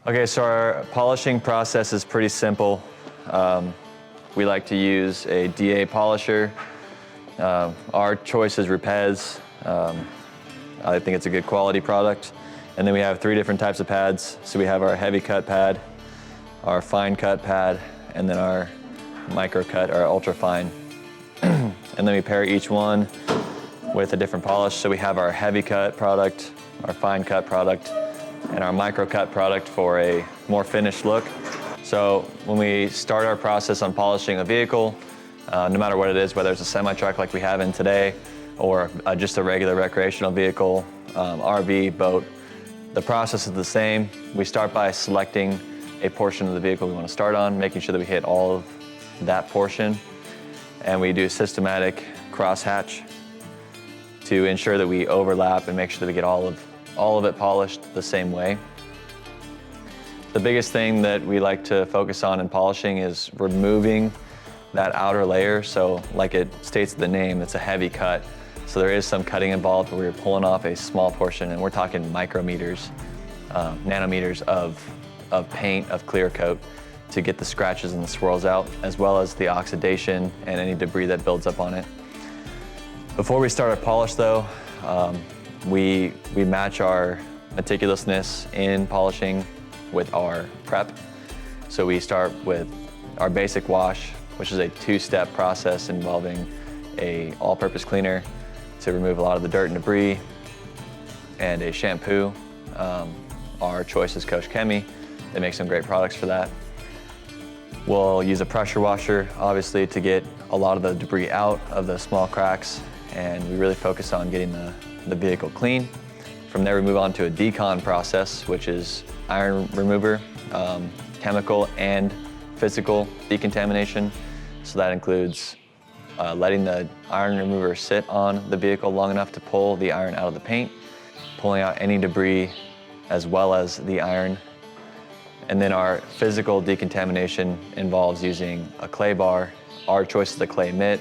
Okay, so our polishing process is pretty simple. We like to use a DA polisher. Our choice is Rupes. I think it's a good quality product. And then we have 3 different types of pads. So we have our heavy cut pad, our fine cut pad, and then our micro cut, or ultra fine. And then we pair each one with a different polish. So we have our heavy cut product, our fine cut product, and our micro cut product for a more finished look. So when we start our process on polishing a vehicle, no matter what it is, whether it's a semi-truck like we have in today, or just a regular recreational vehicle, RV, boat, the process is the same. We start by selecting a portion of the vehicle we want to start on, making sure that we hit all of that portion. And we do systematic crosshatch to ensure that we overlap and make sure that we get all of it polished the same way. The biggest thing that we like to focus on in polishing is removing that outer layer. So like it states in the name, it's a heavy cut. So there is some cutting involved where we're pulling off a small portion, and we're talking micrometers, nanometers of paint, of clear coat, to get the scratches and the swirls out, as well as the oxidation and any debris that builds up on it. Before we start our polish though, we match our meticulousness in polishing with our prep. So we start with our basic wash, which is a 2-step process involving a all-purpose cleaner to remove a lot of the dirt and debris, and a shampoo. Our choice is Coach Chemi. They make some great products for that. We'll use a pressure washer, obviously, to get a lot of the debris out of the small cracks, and we really focus on getting the vehicle clean. From there, we move on to a decon process, which is iron remover, chemical and physical decontamination. So that includes letting the iron remover sit on the vehicle long enough to pull the iron out of the paint, pulling out any debris as well as the iron. And then our physical decontamination involves using a clay bar. Our choice is the clay mitt.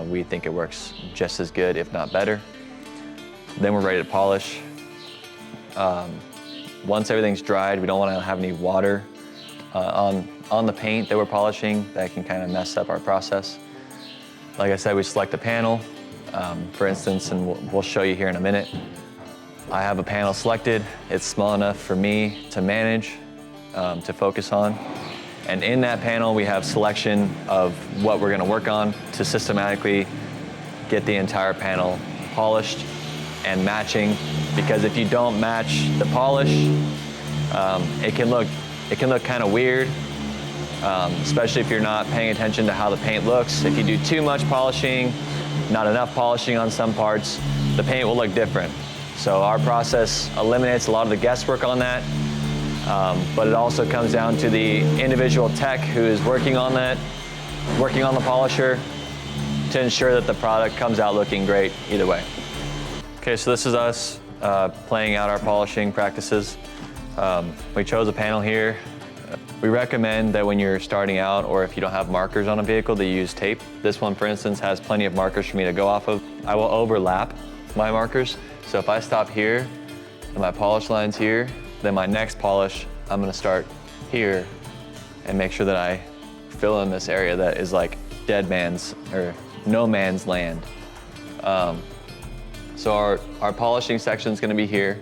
We think it works just as good, if not better. Then we're ready to polish. Once everything's dried, we don't want to have any water on the paint that we're polishing. That can kind of mess up our process. Like I said, we select a panel, for instance, and we'll show you here in a minute. I have a panel selected. It's small enough for me to manage, to focus on. And in that panel, we have selection of what we're gonna work on to systematically get the entire panel polished and matching. Because if you don't match the polish, it can look kind of weird, especially if you're not paying attention to how the paint looks. If you do too much polishing, not enough polishing on some parts, the paint will look different. So our process eliminates a lot of the guesswork on that, but it also comes down to the individual tech who is working on the polisher to ensure that the product comes out looking great either way. Okay, so this is us playing out our polishing practices. We chose a panel here. We recommend that when you're starting out, or if you don't have markers on a vehicle, that you use tape. This one, for instance, has plenty of markers for me to go off of. I will overlap my markers. So if I stop here and my polish line's here, then my next polish, I'm gonna start here and make sure that I fill in this area that is like dead man's or no man's land. So our polishing section is gonna be here.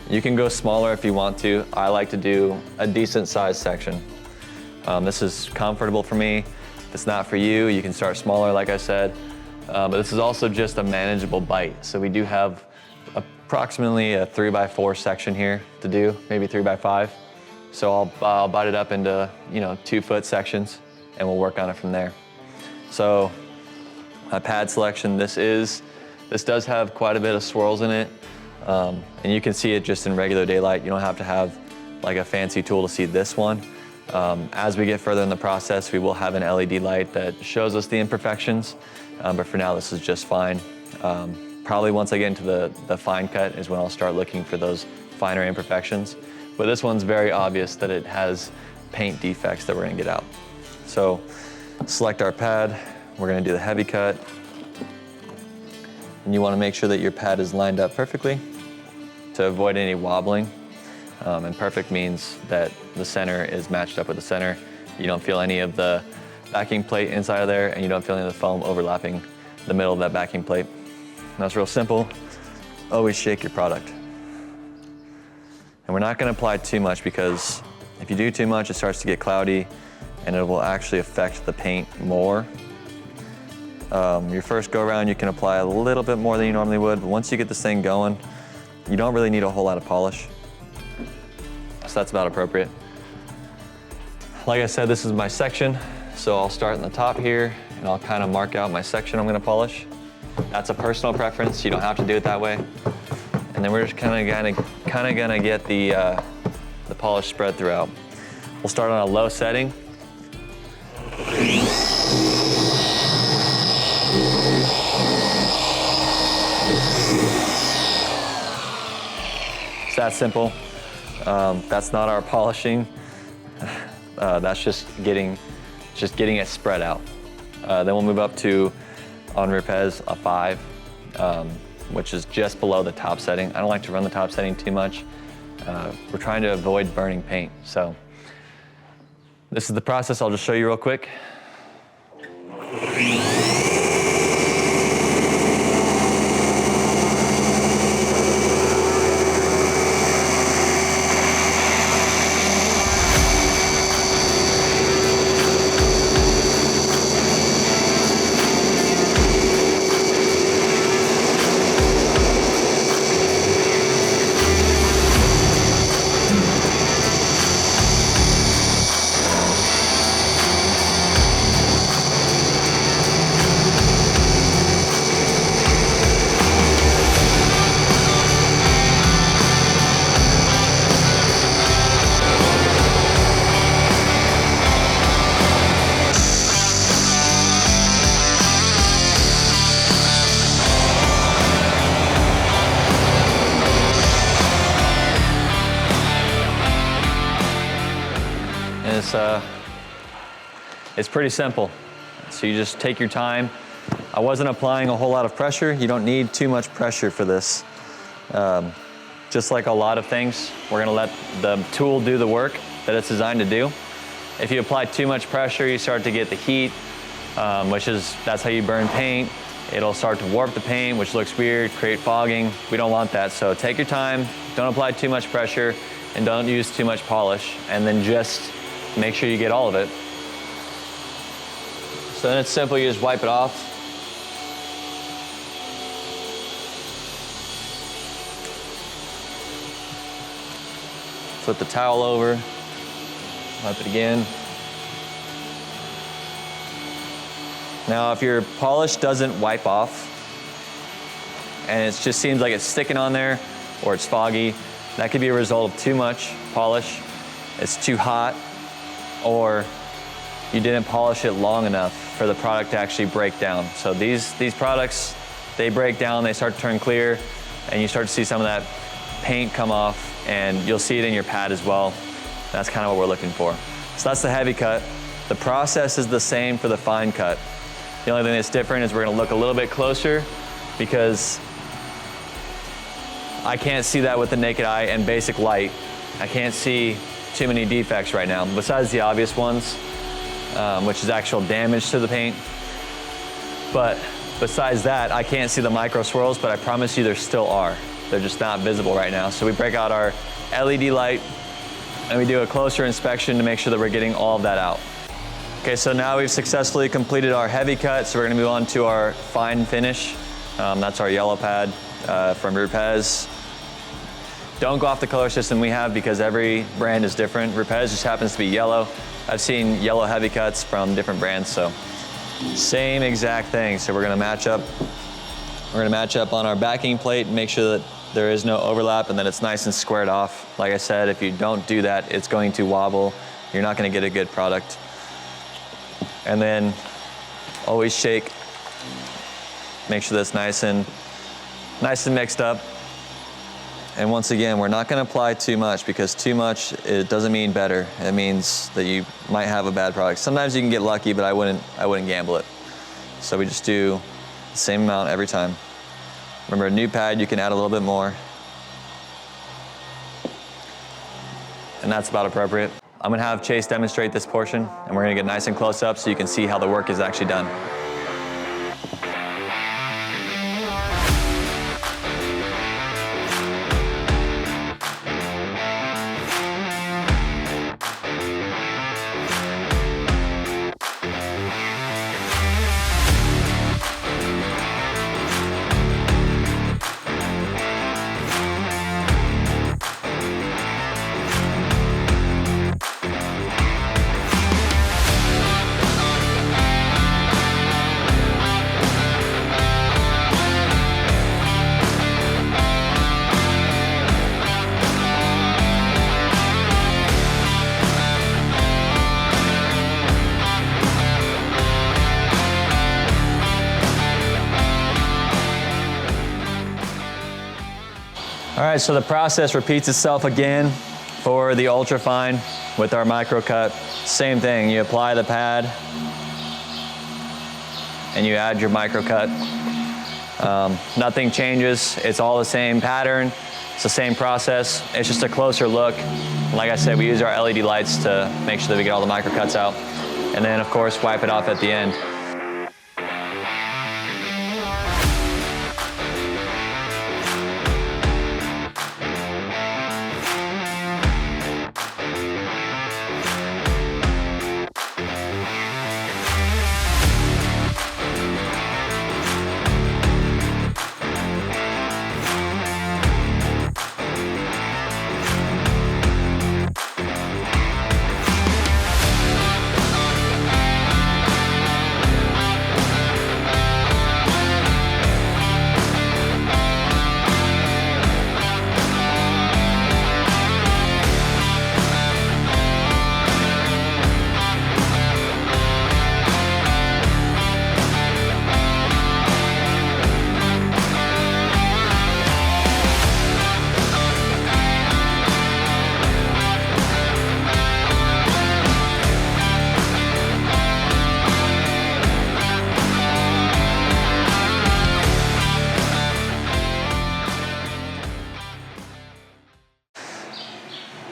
You can go smaller if you want to. I like to do a decent sized section. This is comfortable for me. If it's not for you, you can start smaller, like I said. But this is also just a manageable bite. So we do have approximately a 3x4 section here to do, maybe 3x5. So I'll bite it up into 2-foot sections, and we'll work on it from there. So my pad selection, this does have quite a bit of swirls in it. And you can see it just in regular daylight. You don't have to have like a fancy tool to see this one. As we get further in the process, we will have an LED light that shows us the imperfections, but for now this is just fine. Probably once I get into the fine cut is when I'll start looking for those finer imperfections. But this one's very obvious that it has paint defects that we're gonna get out. So select our pad, we're gonna do the heavy cut. And you wanna make sure that your pad is lined up perfectly to avoid any wobbling. And perfect means that the center is matched up with the center. You don't feel any of the backing plate inside of there, and you don't feel any of the foam overlapping the middle of that backing plate. And that's real simple. Always shake your product. And we're not gonna apply too much, because if you do too much, it starts to get cloudy and it will actually affect the paint more. Your first go around, you can apply a little bit more than you normally would, but once you get this thing going, you don't really need a whole lot of polish. So that's about appropriate. Like I said, this is my section, so I'll start in the top here and I'll kind of mark out my section I'm gonna polish. That's a personal preference, you don't have to do it that way. And then we're just kind of gonna get the polish spread throughout. We'll start on a low setting. It's that simple. That's not our polishing. That's just getting it spread out. Then we'll move up to, on Rupes, a 5, which is just below the top setting. I don't like to run the top setting too much. We're trying to avoid burning paint. So this is the process. I'll just show you real quick. It's pretty simple. So you just take your time. I wasn't applying a whole lot of pressure. You don't need too much pressure for this. Just like a lot of things, we're gonna let the tool do the work that it's designed to do. If you apply too much pressure, you start to get the heat, that's how you burn paint. It'll start to warp the paint, which looks weird, create fogging. We don't want that, so take your time, don't apply too much pressure, and don't use too much polish, and then just make sure you get all of it. So then it's simple, you just wipe it off. Flip the towel over, wipe it again. Now, if your polish doesn't wipe off, and it just seems like it's sticking on there, or it's foggy, that could be a result of too much polish, it's too hot, or you didn't polish it long enough for the product to actually break down. So these products, they break down, they start to turn clear, and you start to see some of that paint come off, and you'll see it in your pad as well. That's kind of what we're looking for. So that's the heavy cut. The process is the same for the fine cut. The only thing that's different is we're gonna look a little bit closer, because I can't see that with the naked eye and basic light. I can't see too many defects right now, besides the obvious ones, which is actual damage to the paint. But besides that, I can't see the micro swirls, but I promise you there still are. They're just not visible right now. So we break out our LED light and we do a closer inspection to make sure that we're getting all of that out. Okay, so now we've successfully completed our heavy cut, so we're gonna move on to our fine finish. That's our yellow pad from Rupes. Don't go off the color system we have, because every brand is different. Rupes just happens to be yellow. I've seen yellow heavy cuts from different brands, so same exact thing. So we're gonna match up. We're gonna match up on our backing plate and make sure that there is no overlap and that it's nice and squared off. Like I said, if you don't do that, it's going to wobble. You're not gonna get a good product. And then always shake. Make sure that's nice and mixed up. And once again, we're not gonna apply too much, because too much, it doesn't mean better. It means that you might have a bad product. Sometimes you can get lucky, but I wouldn't gamble it. So we just do the same amount every time. Remember, a new pad, you can add a little bit more. and that's about appropriate. I'm gonna have Chase demonstrate this portion, and we're gonna get nice and close up so you can see how the work is actually done. All right, so the process repeats itself again for the ultrafine with our microcut. Same thing, you apply the pad and you add your microcut. Nothing changes, it's all the same pattern, it's the same process, it's just a closer look. Like I said, we use our LED lights to make sure that we get all the microcuts out. And then of course, wipe it off at the end.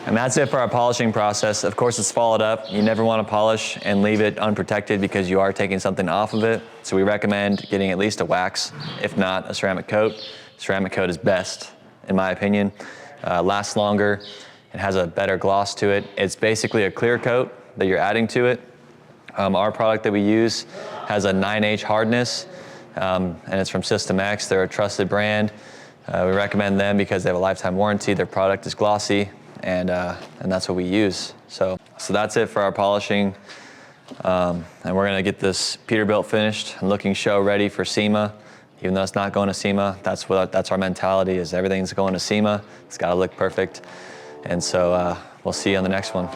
And that's it for our polishing process. Of course, it's followed up. You never want to polish and leave it unprotected because you are taking something off of it. So we recommend getting at least a wax, if not a ceramic coat. Ceramic coat is best, in my opinion. Lasts longer, it has a better gloss to it. It's basically a clear coat that you're adding to it. Our product that we use has a 9H hardness, and it's from System X. They're a trusted brand. We recommend them because they have a lifetime warranty. Their product is glossy, and that's what we use. So that's it for our polishing. And we're gonna get this Peterbilt finished and looking show ready for SEMA. Even though it's not going to SEMA, that's our mentality, is everything's going to SEMA. It's gotta look perfect. And so we'll see you on the next one.